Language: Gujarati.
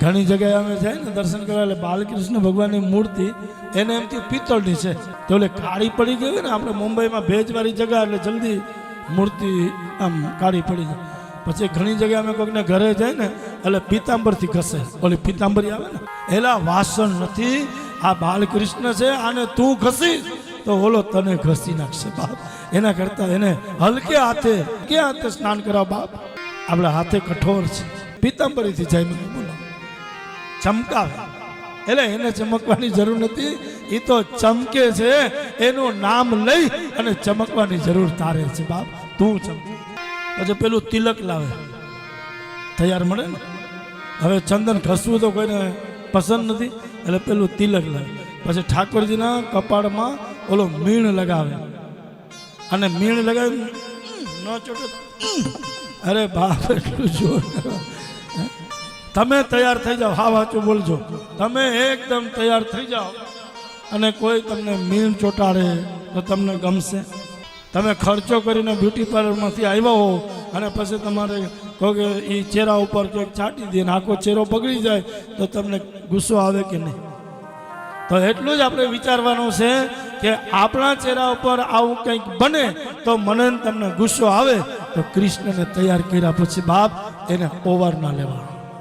ઘણી જગ્યાએ અમે જાય ને દર્શન કરવા, એટલે બાલકૃષ્ણ ભગવાનની મૂર્તિ એને એમથી પિત્તળની છે, તો એટલે કાળી પડી ગઈ હોય ને, આપણે મુંબઈમાં ભેજવાળી જગ્યા એટલે જલ્દી મૂર્તિ આમ કાળી પડી જાય. પછી ઘણી જગ્યાએ અમે કોઈકને ઘરે જાય ને એટલે પિતાંબરથી ઘસે, ઓલી પિતાંબરી આવે ને, એલા વાસણ નથી, આ બાલકૃષ્ણ છે, આને તું ઘસીશ તો ઓલો તને ઘસી નાખશે બાપ. એના કરતા એને હલકે હાથે સ્નાન કરાવ બાપ. આપણા હાથે કઠોર છે, પિતાંબરીથી જાય મને બોલો ચમકાવે, એટલે એને ચમકવાની જરૂર નથી, એ તો ચમકે છે, એનું નામ લઈ અને ચમકવાની જરૂર તારે છે બાપ, તું ચમક. પછી પેલું તિલક લાવે, તૈયાર મળે ને. હવે ચંદન ઘસવું તો કોઈને પસંદ નથી, એટલે પેલું તિલક લાવે. પછી ઠાકોરજીના કપાળમાં ઓલો મીણ લગાવે, અને મીણ લગાવે ન ચોટે. અરે બાપ એટલું જોર. તમે તૈયાર થઈ જાઓ, હા વાંચું બોલજો, તમે એકદમ તૈયાર થઈ જાઓ અને કોઈ તમને મીણ ચોટાડે તો તમને ગમશે? તમે ખર્ચો કરીને બ્યુટી પાર્લરમાંથી આવ્યા હો અને પછી તમારે કહો કે એ ચહેરા ઉપર કંઈક છાંટી દે ને આખો ચહેરો બગડી જાય તો તમને ગુસ્સો આવે કે નહીં? તો એટલું જ આપણે વિચારવાનું છે કે આપણા ચહેરા ઉપર આવું કંઈક બને તો મને તમને ગુસ્સો આવે તો કૃષ્ણને તૈયાર કર્યા પછી બાપ એને ઓવર ના લેવાનો.